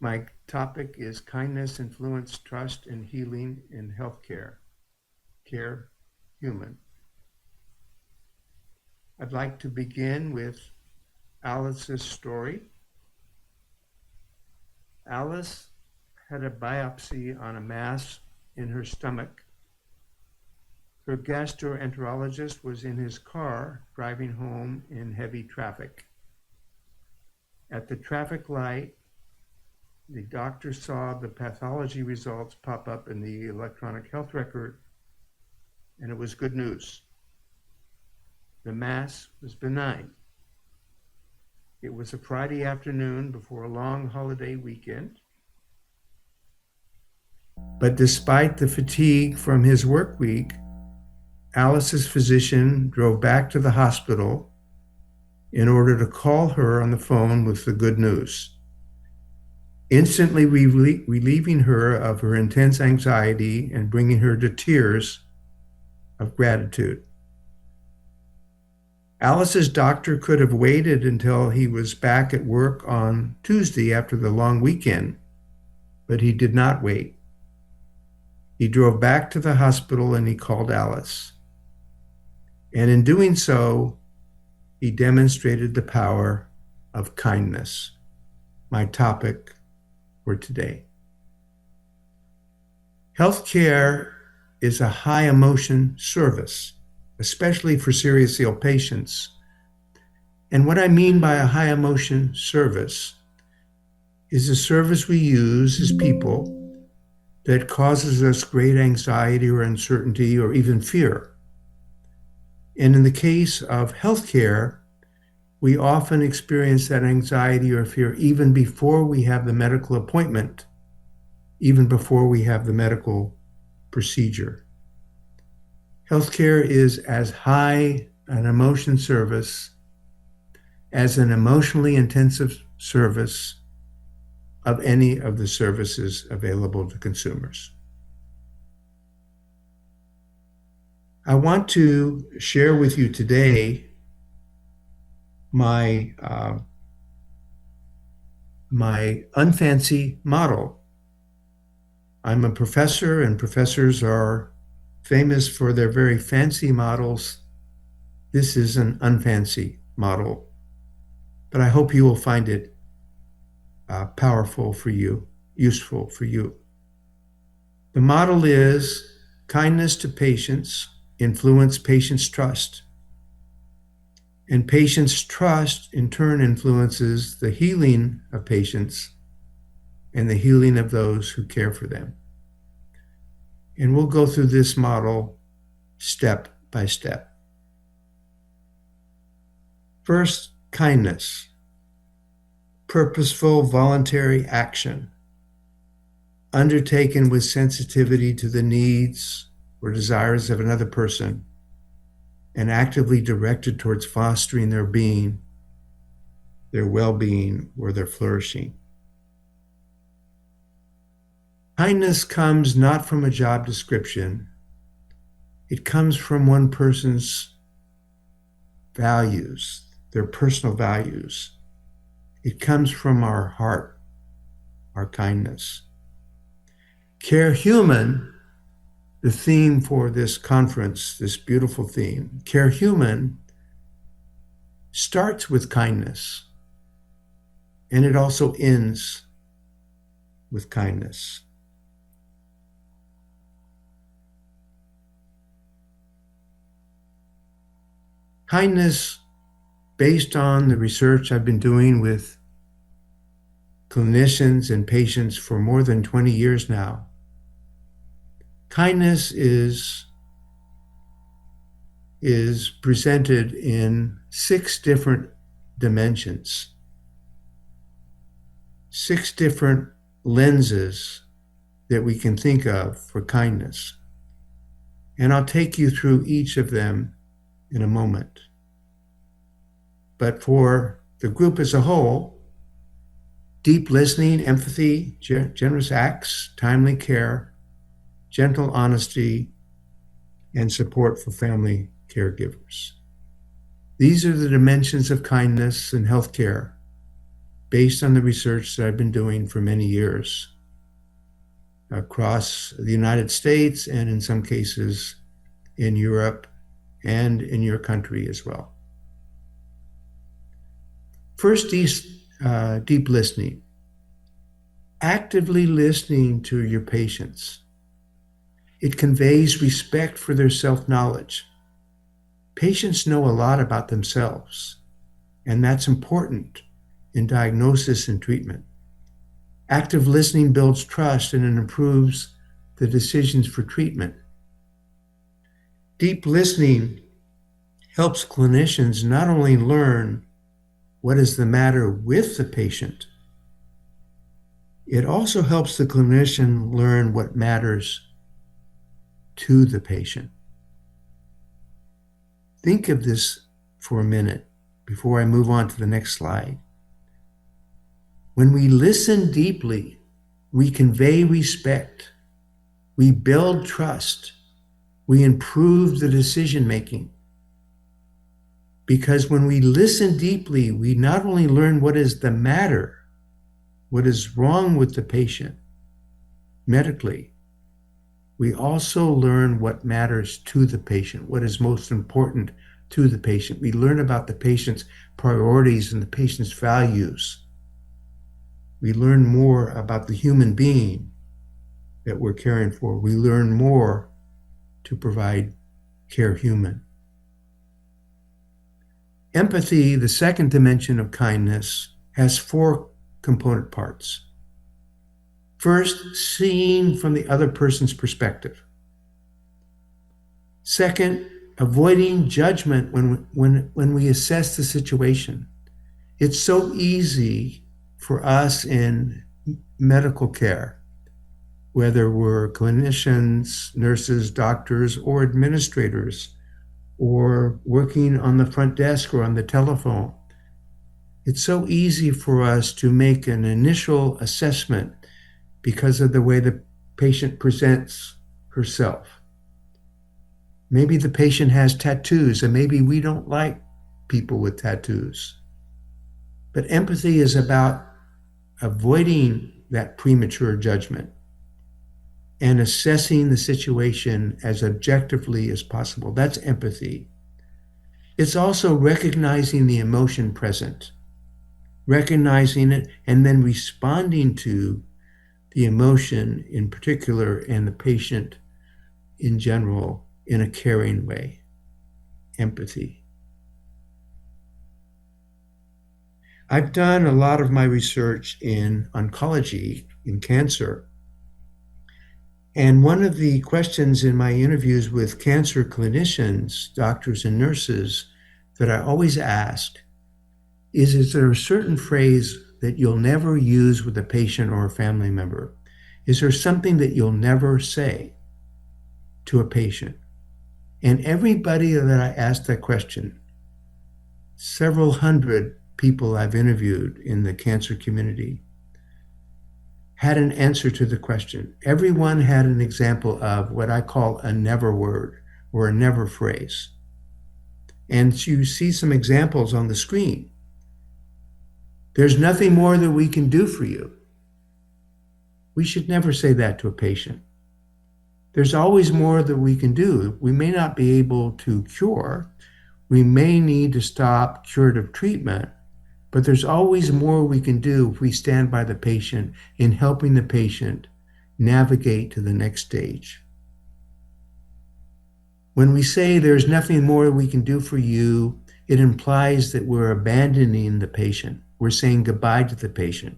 My topic is kindness, influence, trust, and healing in healthcare. Care Human. I'd like to begin with Alice's story. Alice had a biopsy on a mass in her stomach. Her gastroenterologist was in his car driving home in heavy traffic. At the traffic light, the doctor saw the pathology results pop up in the electronic health record, and it was good news. The mass was benign. It was a Friday afternoon before a long holiday weekend. But despite the fatigue from his work week, Alice's physician drove back to the hospital in order to call her on the phone with the good news, instantly relieving her of her intense anxiety and bringing her to tears of gratitude. Alice's doctor could have waited until he was back at work on Tuesday after the long weekend, but he did not wait. He drove back to the hospital and he called Alice. And in doing so, he demonstrated the power of kindness, my topic for today. Healthcare is a high emotion service, especially for seriously ill patients. And what I mean by a high emotion service is a service we use as people that causes us great anxiety or uncertainty or even fear. And in the case of healthcare, we often experience that anxiety or fear even before we have the medical appointment, even before we have the medical procedure. Healthcare is as high an emotion service as an emotionally intensive service of any of the services available to consumers. I want to share with you today my unfancy model. I'm a professor, and professors are famous for their very fancy models. This is an unfancy model, but I hope you will find it powerful for you, useful for you. The model is kindness to patients influence patients' trust. And patients' trust in turn influences the healing of patients and the healing of those who care for them. And we'll go through this model step by step. First, kindness, purposeful, voluntary action, undertaken with sensitivity to the needs or desires of another person, and actively directed towards fostering their being, their well-being, or their flourishing. Kindness comes not from a job description. It comes from one person's values, their personal values. It comes from our heart, our kindness. Care Human, the theme for this conference, this beautiful theme, Care Human, starts with kindness, and it also ends with kindness. Kindness, based on the research I've been doing with clinicians and patients for more than 20 years now, kindness is presented in 6 different dimensions, 6 different lenses that we can think of for kindness. And I'll take you through each of them in a moment. But for the group as a whole, deep listening, empathy, generous acts, timely care, gentle honesty, and support for family caregivers. These are the dimensions of kindness in healthcare. based on the research that I've been doing for many years across the United States and in some cases in Europe and in your country as well. First, deep listening. Actively listening to your patients. It conveys respect for their self-knowledge. Patients know a lot about themselves, and that's important in diagnosis and treatment. Active listening builds trust and it improves the decisions for treatment. Deep listening helps clinicians not only learn what is the matter with the patient, it also helps the clinician learn what matters to the patient. Think of this for a minute before I move on to the next slide. When we listen deeply, we convey respect, we build trust, we improve the decision-making. Because when we listen deeply, we not only learn what is the matter, what is wrong with the patient medically, we also learn what matters to the patient, what is most important to the patient. We learn about the patient's priorities and the patient's values. We learn more about the human being that we're caring for. We learn more to provide care human. Empathy, the second dimension of kindness, has 4 component parts. First, seeing from the other person's perspective. Second, avoiding judgment when we assess the situation. It's so easy for us in medical care, whether we're clinicians, nurses, doctors, or administrators, or working on the front desk or on the telephone. It's so easy for us to make an initial assessment because of the way the patient presents herself. Maybe the patient has tattoos, and maybe we don't like people with tattoos. But empathy is about avoiding that premature judgment and assessing the situation as objectively as possible. That's empathy. It's also recognizing the emotion present, recognizing it, and then responding to the emotion in particular and the patient in general in a caring way. Empathy. I've done a lot of my research in oncology, in cancer. And one of the questions in my interviews with cancer clinicians, doctors and nurses, that I always ask is there a certain phrase that you'll never use with a patient or a family member? Is there something that you'll never say to a patient? And everybody that I asked that question, several hundred people I've interviewed in the cancer community, had an answer to the question. Everyone had an example of what I call a never word or a never phrase. And you see some examples on the screen. There's nothing more that we can do for you. We should never say that to a patient. There's always more that we can do. We may not be able to cure. We may need to stop curative treatment, but there's always more we can do if we stand by the patient in helping the patient navigate to the next stage. When we say there's nothing more we can do for you, it implies that we're abandoning the patient. We're saying goodbye to the patient.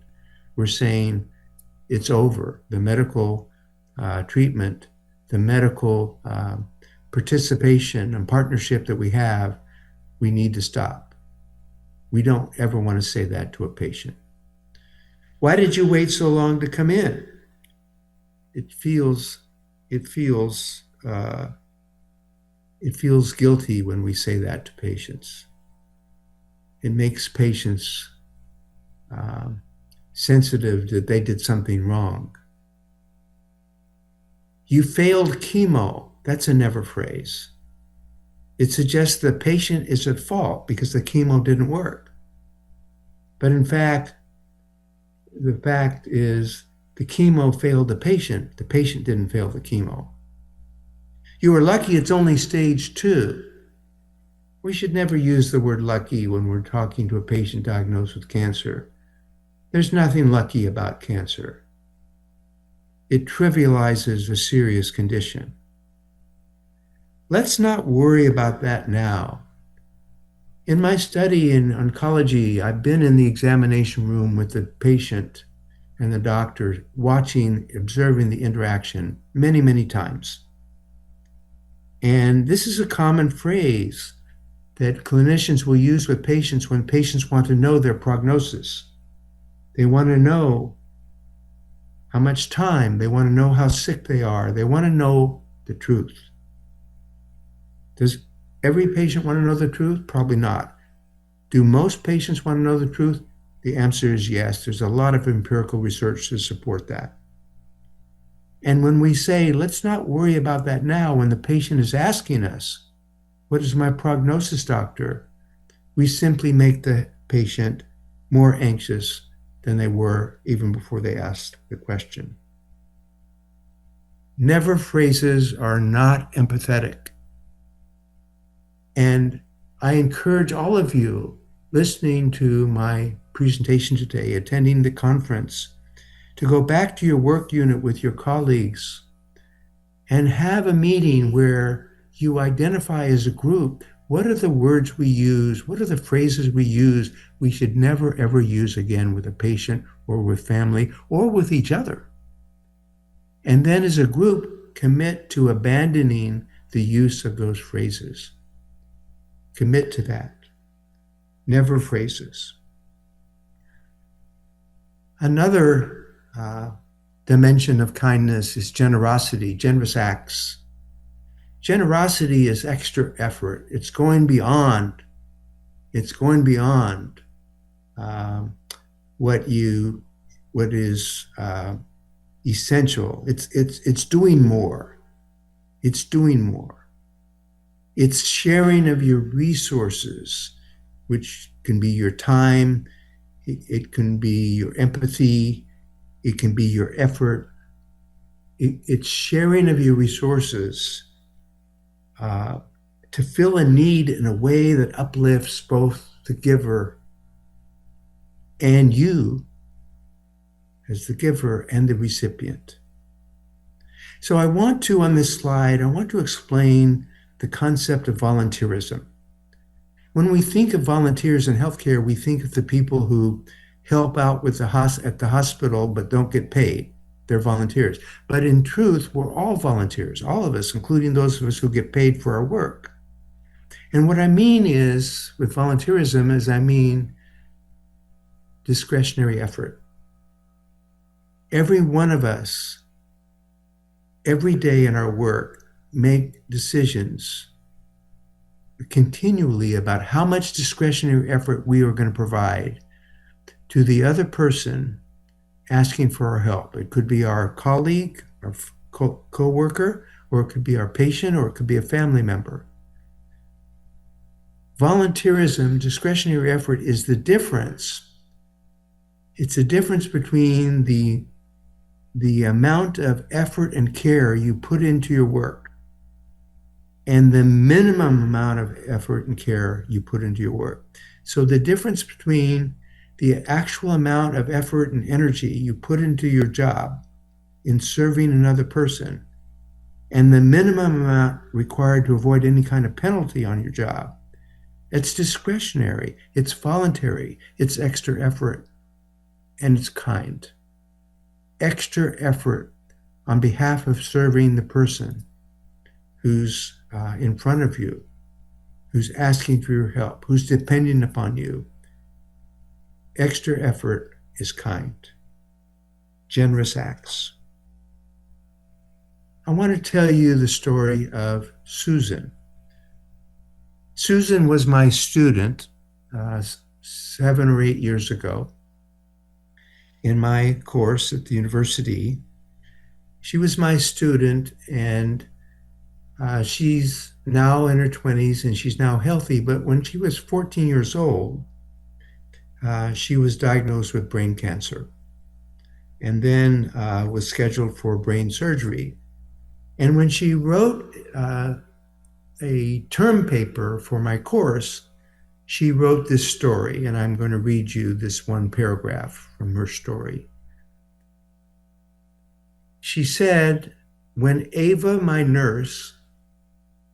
We're saying it's over. The medical treatment, the medical participation and partnership that we have, we need to stop. We don't ever want to say that to a patient. Why did you wait so long to come in? It feels guilty when we say that to patients. It makes patients sensitive that they did something wrong. You failed chemo. That's a never phrase. It suggests the patient is at fault because the chemo didn't work. But in fact, the fact is the chemo failed the patient. The patient didn't fail the chemo. You are lucky it's only stage 2. We should never use the word lucky when we're talking to a patient diagnosed with cancer. There's nothing lucky about cancer. It trivializes a serious condition. Let's not worry about that now. In my study in oncology, I've been in the examination room with the patient and the doctor, watching, observing the interaction many, many times. And this is a common phrase that clinicians will use with patients when patients want to know their prognosis. They want to know how much time, they want to know how sick they are, they want to know the truth. Does every patient want to know the truth? Probably not. Do most patients want to know the truth? The answer is yes. There's a lot of empirical research to support that. And when we say, let's not worry about that now, when the patient is asking us, what is my prognosis, doctor? We simply make the patient more anxious than they were even before they asked the question. Never phrases are not empathetic. And I encourage all of you listening to my presentation today, attending the conference, to go back to your work unit with your colleagues and have a meeting where you identify as a group, what are the words we use, what are the phrases we use we should never ever use again with a patient or with family or with each other. And then as a group, commit to abandoning the use of those phrases. Commit to that. Never phrases. Another dimension of kindness is generosity, generous acts. Generosity is extra effort. It's going beyond. It's going beyond what is essential. It's doing more. It's doing more. It's sharing of your resources, which can be your time, it can be your empathy, it can be your effort. It's sharing of your resources to fill a need in a way that uplifts both the giver and you as the giver and the recipient. So I want to, on this slide, I want to explain the concept of volunteerism. When we think of volunteers in healthcare, we think of the people who help out with at the hospital but don't get paid. They're volunteers. But in truth, we're all volunteers, all of us, including those of us who get paid for our work. And what I mean is, with volunteerism, is I mean discretionary effort. Every one of us, every day in our work, make decisions continually about how much discretionary effort we are going to provide to the other person asking for our help. It could be our colleague, our co-worker, or it could be our patient, or it could be a family member. Volunteerism, discretionary effort, is the difference. It's a difference between the amount of effort and care you put into your work and the minimum amount of effort and care you put into your work. So the difference between the actual amount of effort and energy you put into your job in serving another person and the minimum amount required to avoid any kind of penalty on your job, it's discretionary, it's voluntary, it's extra effort, and it's kind. Extra effort on behalf of serving the person who's in front of you, who's asking for your help, who's depending upon you. Extra effort is kind. Generous acts. I want to tell you the story of Susan. Susan was my student 7 or 8 years ago in my course at the university. She was my student, and she's now in her 20s and she's now healthy. But when she was 14 years old, she was diagnosed with brain cancer. and then was scheduled for brain surgery. And when she wrote a term paper for my course, she wrote this story, and I'm going to read you this one paragraph from her story. She said, when Ava, my nurse,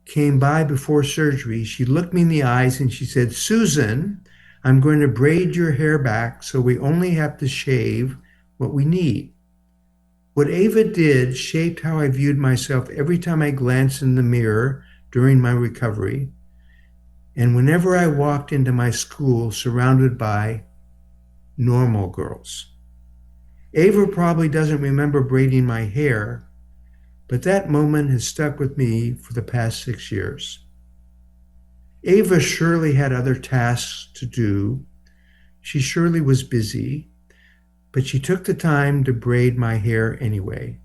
came by before surgery, she looked me in the eyes and she said, Susan, I'm going to braid your hair back so we only have to shave what we need. What Ava did shaped how I viewed myself every time I glanced in the mirror during my recovery, and whenever I walked into my school surrounded by normal girls. Ava probably doesn't remember braiding my hair, but that moment has stuck with me for the past 6 years. Ava surely had other tasks to do. She surely was busy, but she took the time to braid my hair anyway.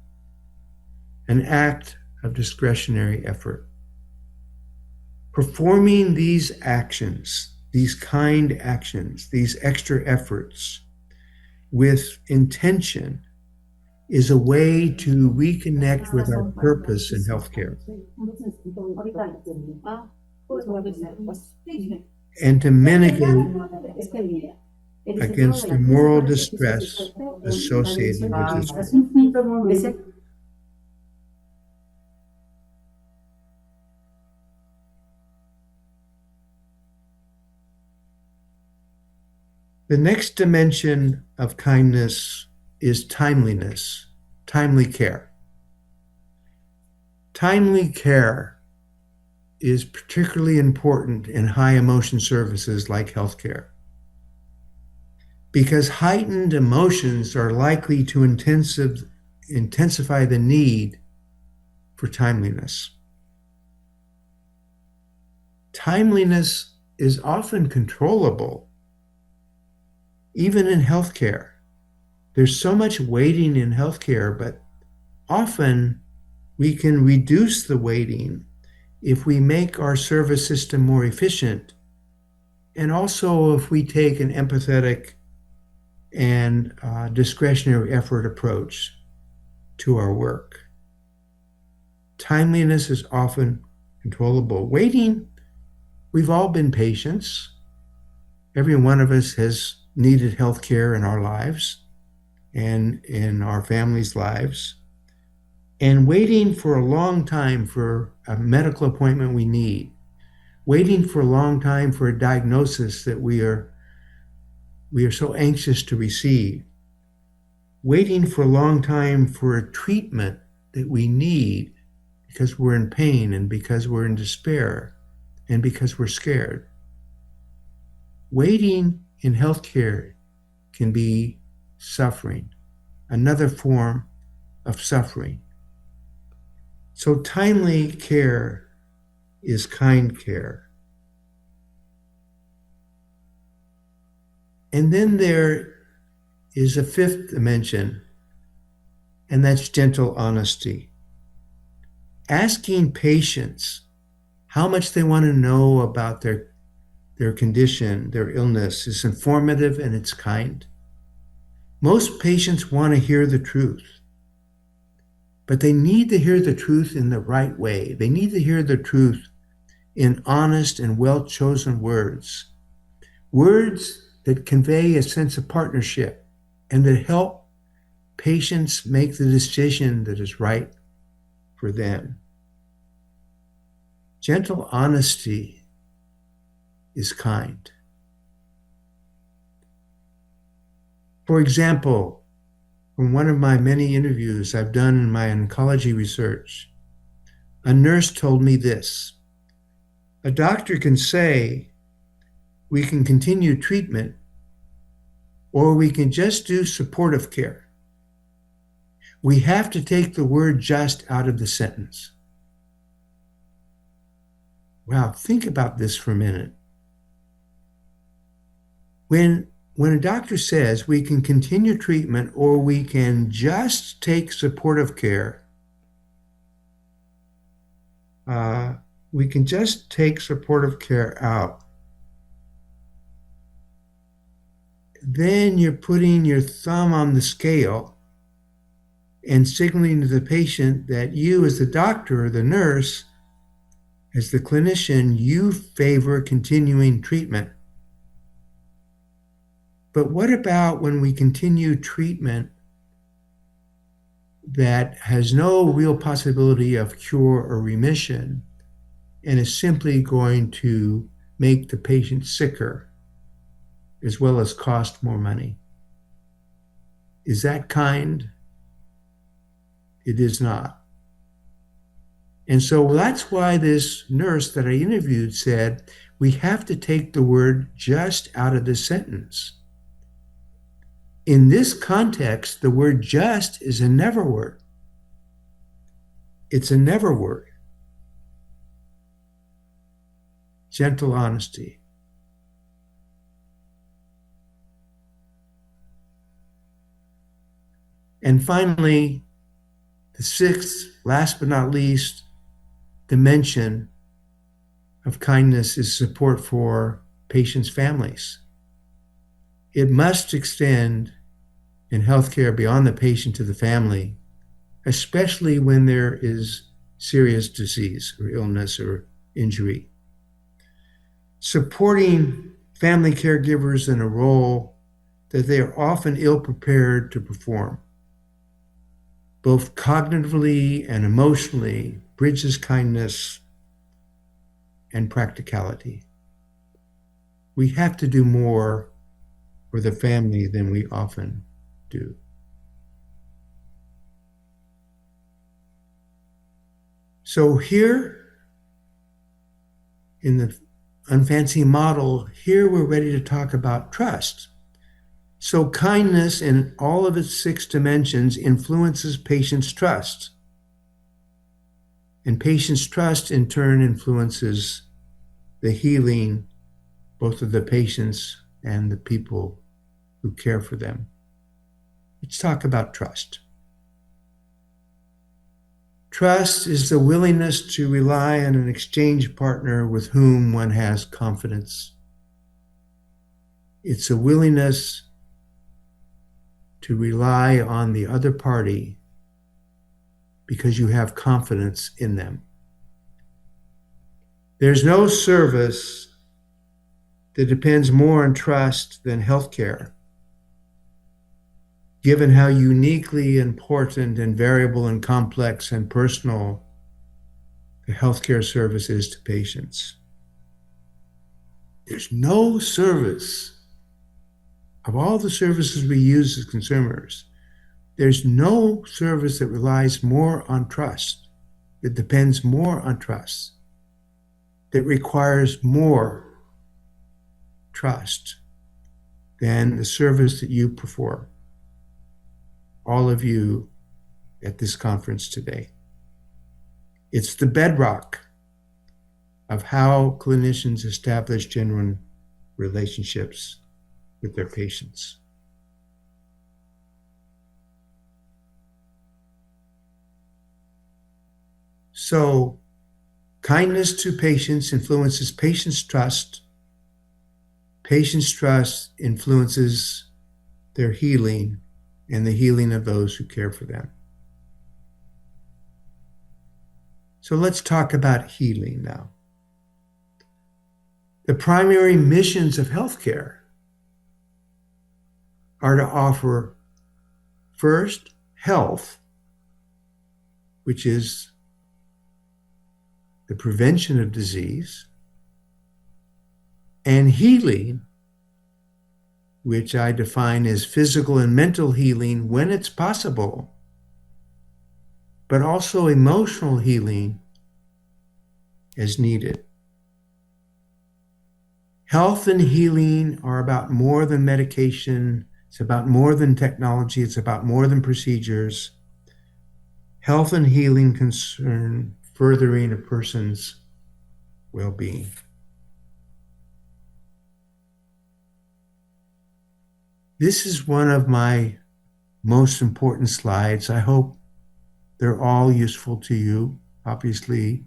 An act of discretionary effort. Performing these actions, these kind actions, these extra efforts with intention is a way to reconnect with our purpose in healthcare and to mitigate against the moral distress associated with this work. The next dimension of kindness is timeliness, timely care. Timely care is particularly important in high emotion services like healthcare, because heightened emotions are likely to intensify the need for timeliness. Timeliness is often controllable, even in healthcare. There's so much waiting in healthcare, but often we can reduce the waiting if we make our service system more efficient, and also if we take an empathetic and discretionary effort approach to our work. Timeliness is often controllable. Waiting, we've all been patients. Every one of us has needed health care in our lives and in our families' lives. And waiting for a long time for a medical appointment we need, waiting for a long time for a diagnosis that we are so anxious to receive, waiting for a long time for a treatment that we need because we're in pain and because we're in despair and because we're scared. Waiting in healthcare can be suffering, another form of suffering. So timely care is kind care. And then there is a fifth dimension, and that's gentle honesty. Asking patients how much they want to know about their condition, their illness, is informative and it's kind. Most patients want to hear the truth, but they need to hear the truth in the right way. They need to hear the truth in honest and well-chosen words, words that convey a sense of partnership and that help patients make the decision that is right for them. Gentle honesty is kind. For example, from one of my many interviews I've done in my oncology research, a nurse told me this: a doctor can say, we can continue treatment, or we can just do supportive care. We have to take the word just out of the sentence. Wow, think about this for a minute. When a doctor says we can continue treatment or we can just take supportive care, we can just take supportive care out, then you're putting your thumb on the scale and signaling to the patient that you, as the doctor or the nurse, as the clinician, you favor continuing treatment. But what about when we continue treatment that has no real possibility of cure or remission and is simply going to make the patient sicker as well as cost more money? Is that kind? It is not. And so that's why this nurse that I interviewed said, we have to take the word just out of this sentence. In this context, the word just is a never word. It's a never word. Gentle honesty. And finally, the sixth, last but not least, dimension of kindness is support for patients' families. It must extend in healthcare beyond the patient to the family, especially when there is serious disease or illness or injury. Supporting family caregivers in a role that they are often ill-prepared to perform, both cognitively and emotionally, bridges kindness and practicality. We have to do more for the family than we often do. So here, in the Unfancy model, here we're ready to talk about trust. So kindness in all of its 6 dimensions influences patients' trust. And patients' trust in turn influences the healing, both of the patients and the people who care for them. Let's talk about trust. Trust is the willingness to rely on an exchange partner with whom one has confidence. It's a willingness to rely on the other party because you have confidence in them. There's no service that depends more on trust than healthcare, given how uniquely important and variable and complex and personal the healthcare service is to patients. There's no service, of all the services we use as consumers, there's no service that relies more on trust, that depends more on trust, that requires more trust than the service that you perform. All of you at this conference today. It's the bedrock of how clinicians establish genuine relationships with their patients. So, kindness to patients influences patients' trust. Patients' trust influences their healing and the healing of those who care for them. So let's talk about healing now. The primary missions of healthcare are to offer, first, health, which is the prevention of disease, and healing, which I define as physical and mental healing when it's possible, but also emotional healing as needed. Health and healing are about more than medication. It's about more than technology. It's about more than procedures. Health and healing concern furthering a person's well-being. This is one of my most important slides. I hope they're all useful to you. Obviously,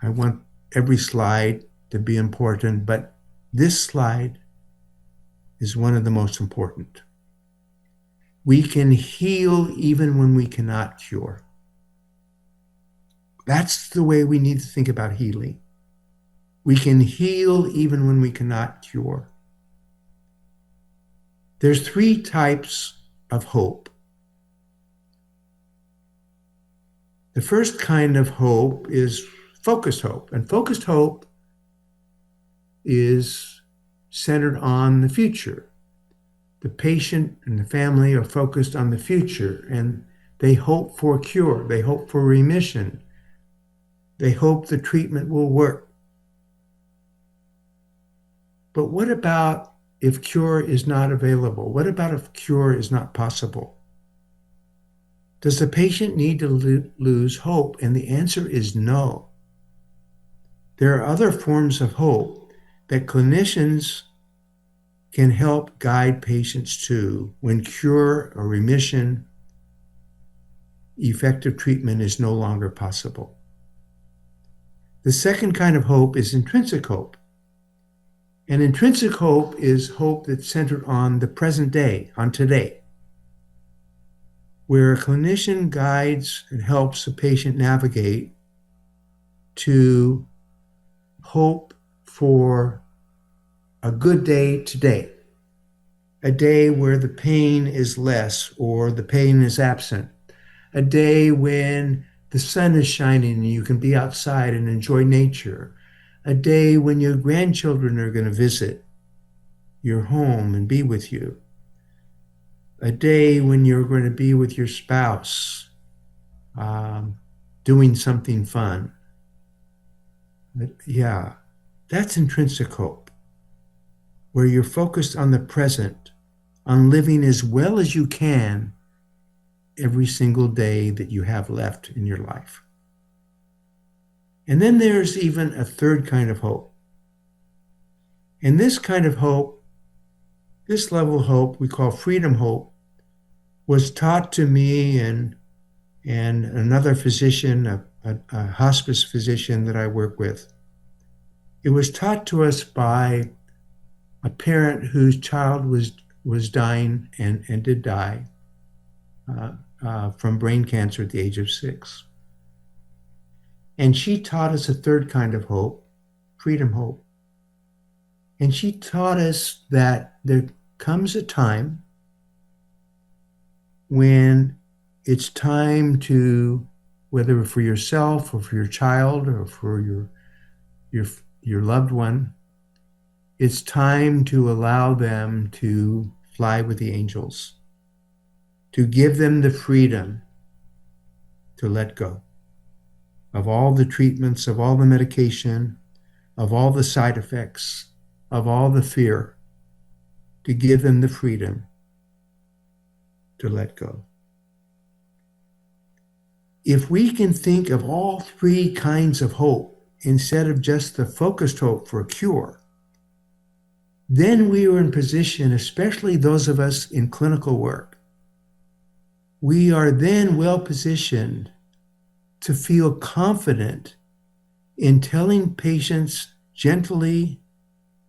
I want every slide to be important, but this slide is one of the most important. We can heal even when we cannot cure. That's the way we need to think about healing. We can heal even when we cannot cure. There's 3 types of hope. The first kind of hope is focused hope, and focused hope is centered on the future. The patient and the family are focused on the future, and they hope for a cure. They hope for remission. They hope the treatment will work. But what about if cure is not available? What about if cure is not possible? Does the patient need to lose hope? And the answer is no. There are other forms of hope that clinicians can help guide patients to when cure or remission, effective treatment is no longer possible. The second kind of hope is intrinsic hope. And intrinsic hope is hope that's centered on the present day, on today, where a clinician guides and helps a patient navigate to hope for a good day today, a day where the pain is less or the pain is absent, a day when the sun is shining and you can be outside and enjoy nature, a day when your grandchildren are going to visit your home and be with you, a day when you're going to be with your spouse, doing something fun. Yeah, that's intrinsic hope, where you're focused on the present, on living as well as you can every single day that you have left in your life. And then there's even a third kind of hope. And this kind of hope, this level of hope we call freedom hope, was taught to me and another physician, a hospice physician that I work with. It was taught to us by a parent whose child was dying and did die from brain cancer at the age of 6. And she taught us a third kind of hope, freedom hope. And she taught us that there comes a time when it's time to, whether for yourself or for your child or for your loved one, it's time to allow them to fly with the angels, to give them the freedom to let go of all the treatments, of all the medication, of all the side effects, of all the fear, to give them the freedom to let go. If we can think of all 3 kinds of hope instead of just the focused hope for a cure, then we are in position, especially those of us in clinical work, we are then well positioned to feel confident in telling patients gently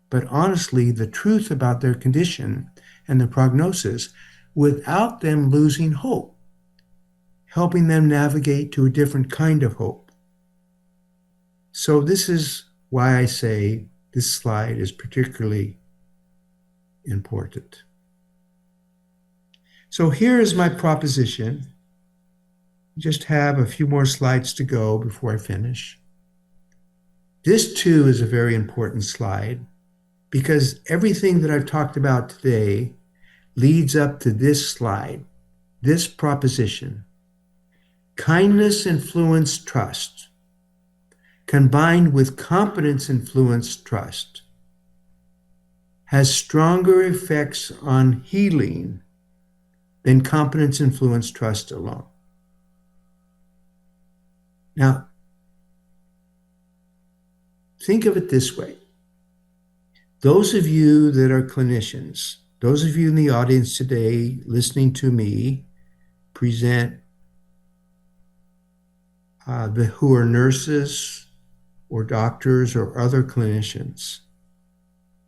but honestly the truth about their condition and the prognosis without them losing hope, helping them navigate to a different kind of hope. So this is why I say this slide is particularly important. So here is my proposition. Just have a few more slides to go before I finish. This too is a very important slide because everything that I've talked about today leads up to this slide, this proposition. Kindness influenced trust, combined with competence influenced trust, has stronger effects on healing than competence influenced trust alone. Now, think of it this way. Those of you that are clinicians, those of you in the audience today listening to me present, who are nurses or doctors or other clinicians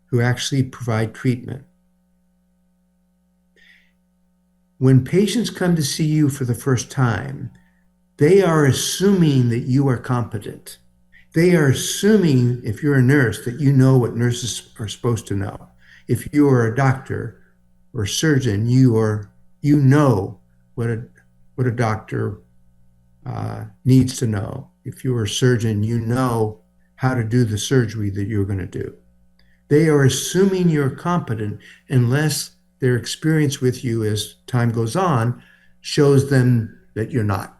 who actually provide treatment. When patients come to see you for the first time, they are assuming that you are competent. They are assuming, if you're a nurse, that you know what nurses are supposed to know. If you are a doctor or surgeon, you know what a doctor needs to know. If you're a surgeon, you know how to do the surgery that you're going to do. They are assuming you're competent unless their experience with you as time goes on shows them that you're not.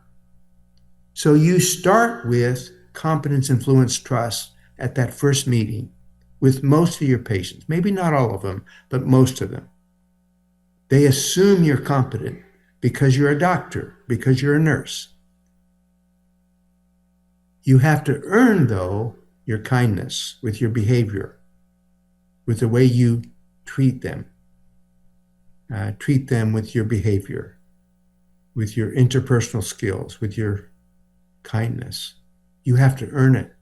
So you start with competence, influence, trust at that first meeting with most of your patients, maybe not all of them, but most of them. They assume you're competent because you're a doctor, because you're a nurse. You have to earn, though, your kindness with your behavior, with the way you treat them. Treat them with your behavior, with your interpersonal skills, with your kindness. You have to earn it.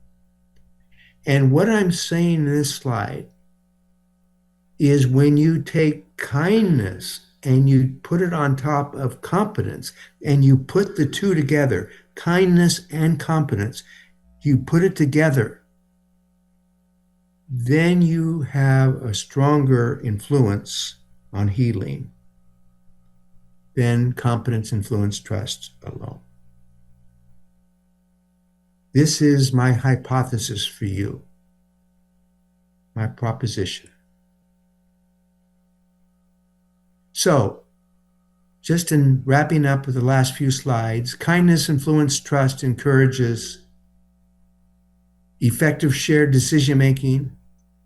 And what I'm saying in this slide is when you take kindness and you put it on top of competence and you put the two together, kindness and competence, you put it together, then you have a stronger influence on healing than competence, influence, trust alone. This is my hypothesis for you, my proposition. So, just in wrapping up with the last few slides, kindness, influence, trust encourages effective shared decision-making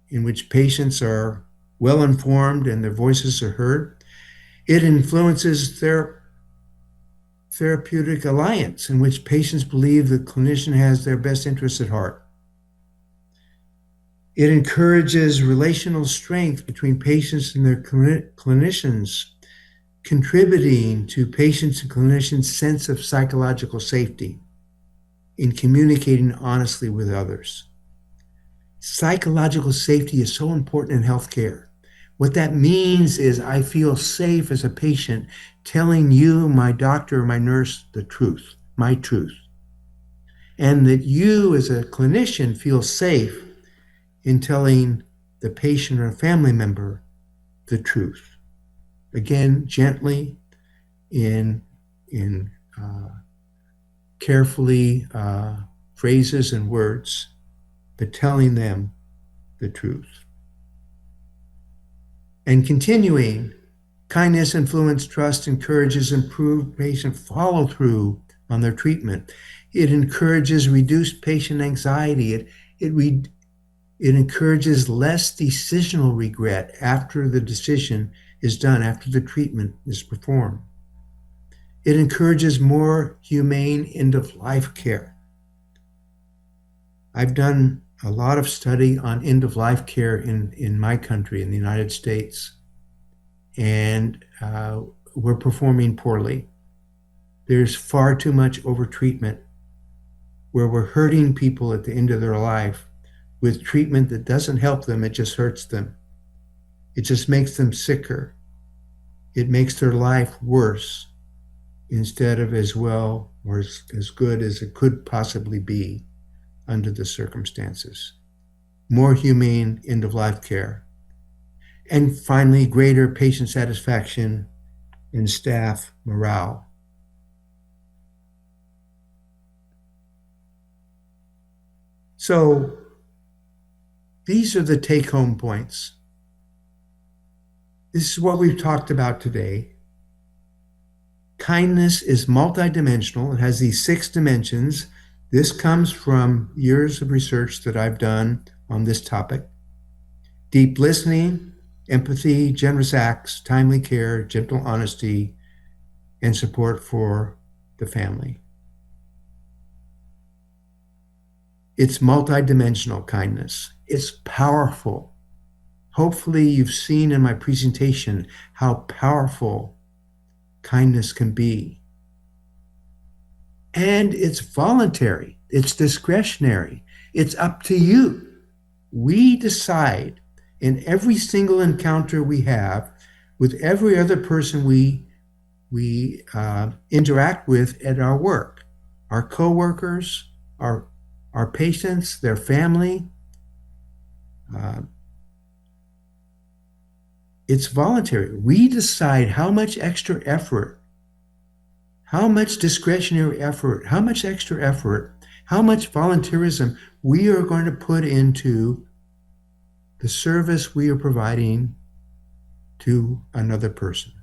in which patients are well-informed and their voices are heard. It influences their therapeutic alliance in which patients believe the clinician has their best interests at heart. It encourages relational strength between patients and their clinicians, contributing to patients and clinicians' sense of psychological safety in communicating honestly with others. Psychological safety is so important in healthcare. What that means is I feel safe as a patient telling you, my doctor, my nurse, the truth, my truth. And that you as a clinician feel safe in telling the patient or family member the truth. Again, gently, in carefully phrases and words, but telling them the truth. And continuing, kindness, influence, trust encourages improved patient follow-through on their treatment. It encourages reduced patient anxiety. It encourages less decisional regret after the decision is done, after the treatment is performed. It encourages more humane end-of-life care. I've done a lot of study on end-of-life care in my country, in the United States, and we're performing poorly. There's far too much overtreatment where we're hurting people at the end of their life with treatment that doesn't help them, it just hurts them. It just makes them sicker. It makes their life worse instead of as well or as good as it could possibly be under the circumstances. More humane end-of-life care. And finally, greater patient satisfaction and staff morale. So these are the take-home points. This is what we've talked about today. Kindness is multidimensional. It has these 6 dimensions. This comes from years of research that I've done on this topic. Deep listening, empathy, generous acts, timely care, gentle honesty, and support for the family. It's multidimensional kindness. It's powerful. Hopefully you've seen in my presentation how powerful kindness can be. And it's voluntary. It's discretionary. It's up to you. We decide in every single encounter we have with every other person we we interact with at our work, our coworkers, our patients, their family. It's voluntary. We decide how much extra effort, how much discretionary effort, how much extra effort, how much volunteerism we are going to put into the service we are providing to another person.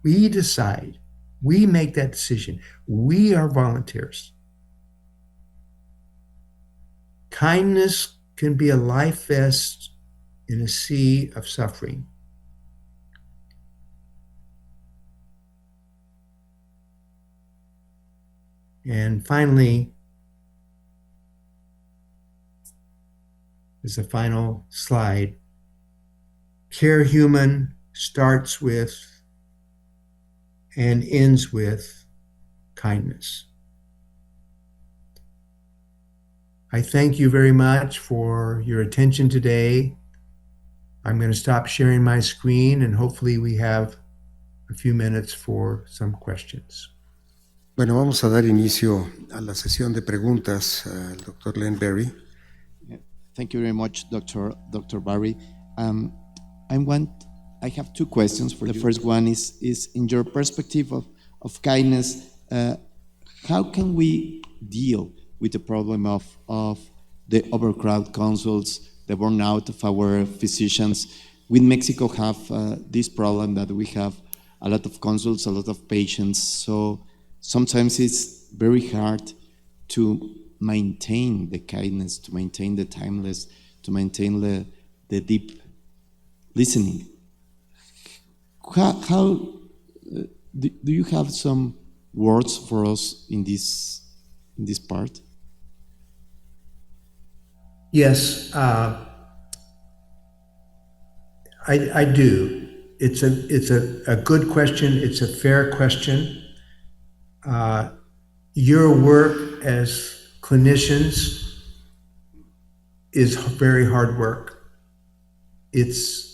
We decide. We make that decision. We are volunteers. Kindness can be a life vest in a sea of suffering. And finally, as a final slide, Care Human starts with and ends with kindness. I thank you very much for your attention today. I'm going to stop sharing my screen, and hopefully we have a few minutes for some questions. Bueno, vamos a dar inicio a la sesión de preguntas al Dr. Len Berry. Thank you very much, Dr. Barry. I have two questions for you. The first one is in your perspective of kindness, how can we deal with the problem of the overcrowded consults, the burnout of our physicians? We in Mexico have this problem that we have a lot of consults, a lot of patients, so sometimes it's very hard to maintain the kindness, to maintain the timeless, to maintain the deep listening. How do you have some words for us in this part? Yes, I do. It's a good question. It's a fair question. Your work as clinicians is very hard work. It's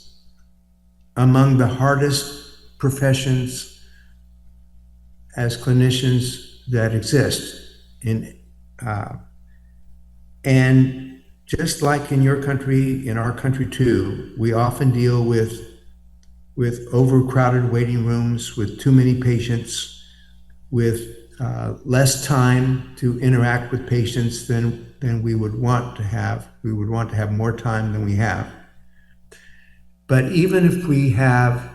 among the hardest professions as clinicians that exist. And just like in your country, in our country too, we often deal with overcrowded waiting rooms, with too many patients, with less time to interact with patients than we would want to have. We would want to have more time than we have. But even if we have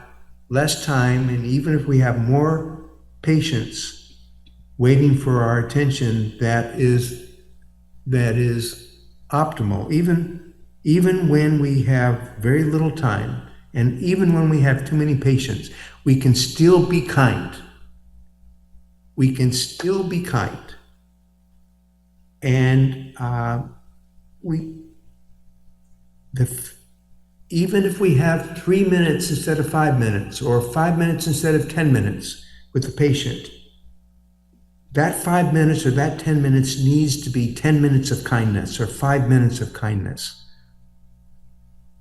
less time, and even if we have more patients waiting for our attention, that is optimal. Even when we have very little time, and even when we have too many patients, we can still be kind. We can still be kind. And even if we have 3 minutes instead of 5 minutes, or 5 minutes instead of 10 minutes with the patient, that 5 minutes or that 10 minutes needs to be 10 minutes of kindness, or 5 minutes of kindness,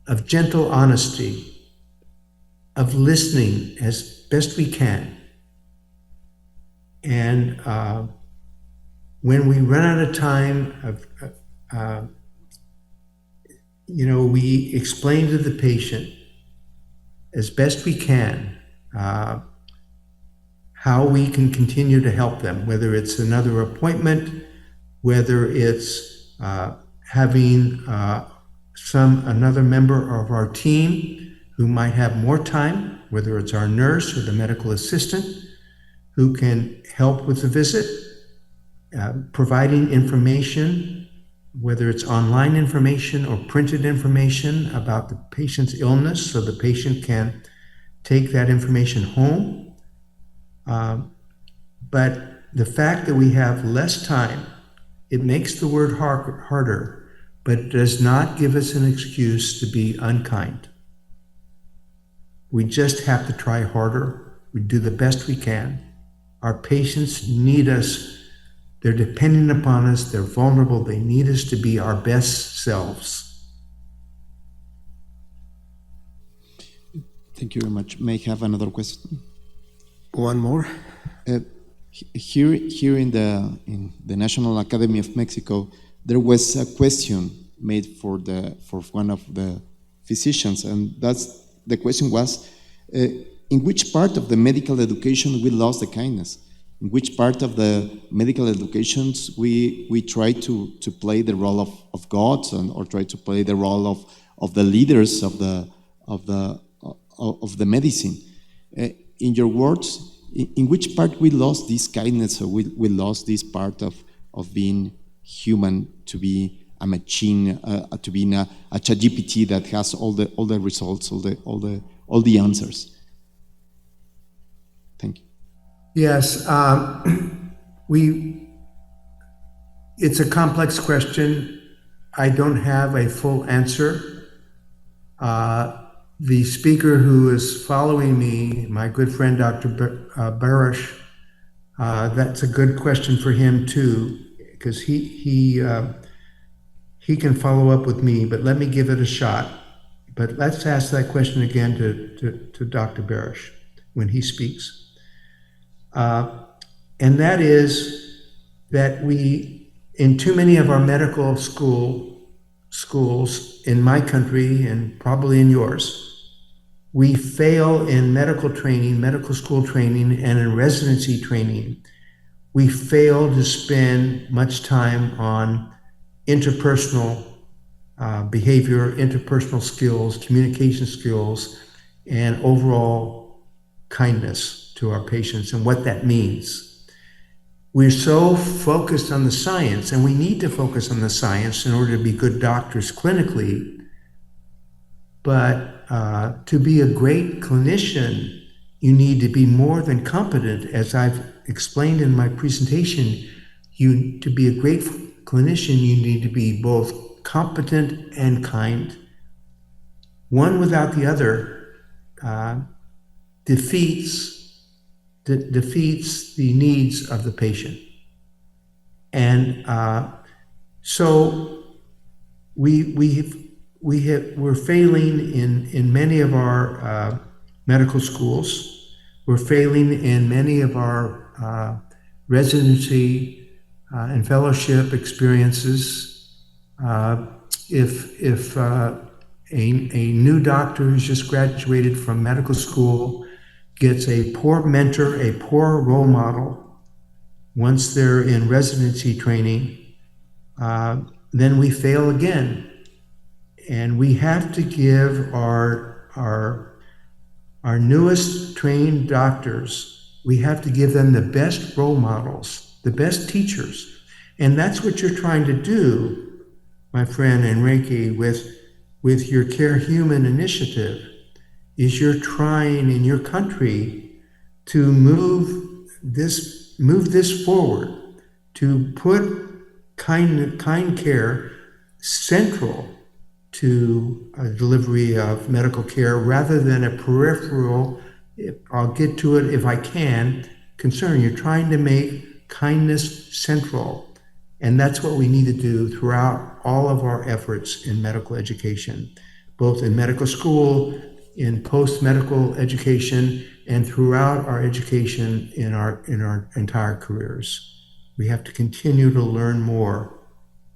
of gentle honesty, of listening as best we can. And when we run out of time, we explain to the patient as best we can how we can continue to help them, whether it's another appointment, whether it's having another member of our team who might have more time, whether it's our nurse or the medical assistant who can help with the visit, providing information, whether it's online information or printed information about the patient's illness, so the patient can take that information home. But the fact that we have less time, it makes the word harder, but it does not give us an excuse to be unkind. We just have to try harder. We do the best we can. Our patients need us. They're dependent upon us. They're vulnerable. They need us to be our best selves. Thank you very much. May I have another question? One more. Here in the National Academy of Mexico, there was a question made for one of the physicians, and the question was, in which part of the medical education we lost the kindness? In which part of the medical educations we try to play the role of gods, or try to play the role of the leaders of the medicine? In your words, in which part we lost this kindness, or we lost this part of being human, to be a machine, to be a ChatGPT that has all the results, all the answers? Thank you. Yes, it's a complex question. I don't have a full answer. The speaker who is following me, my good friend, Dr. Barish, that's a good question for him too, because he can follow up with me, but let me give it a shot. But let's ask that question again to Dr. Barish when he speaks. And that is that we, in too many of our medical schools in my country and probably in yours, we fail in medical training, medical school training, and in residency training. We fail to spend much time on interpersonal behavior, interpersonal skills, communication skills, and overall kindness to our patients and what that means. We're so focused on the science, and we need to focus on the science in order to be good doctors clinically. But to be a great clinician, you need to be more than competent. As I've explained in my presentation, to be a great clinician, you need to be both competent and kind. One without the other defeats the needs of the patient. And so we're failing in many of our medical schools. We're failing in many of our residency and fellowship experiences. If a new doctor who's just graduated from medical school gets a poor mentor, a poor role model, once they're in residency training, then we fail again. And we have to give our newest trained doctors, we have to give them the best role models, the best teachers. And that's what you're trying to do, my friend Enrique, with your Care Human initiative, is you're trying in your country to move this forward, to put kind care central to a delivery of medical care rather than a peripheral, I'll get to it if I can, concern. You're trying to make kindness central. And that's what we need to do throughout all of our efforts in medical education, both in medical school, in post-medical education, and throughout our education in our entire careers. We have to continue to learn more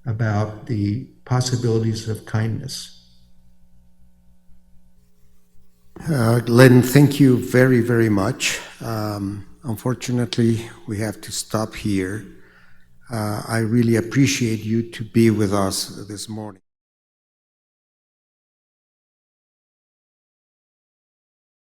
about the possibilities of kindness. Len, thank you very, very much. Unfortunately, we have to stop here. I really appreciate you to be with us this morning.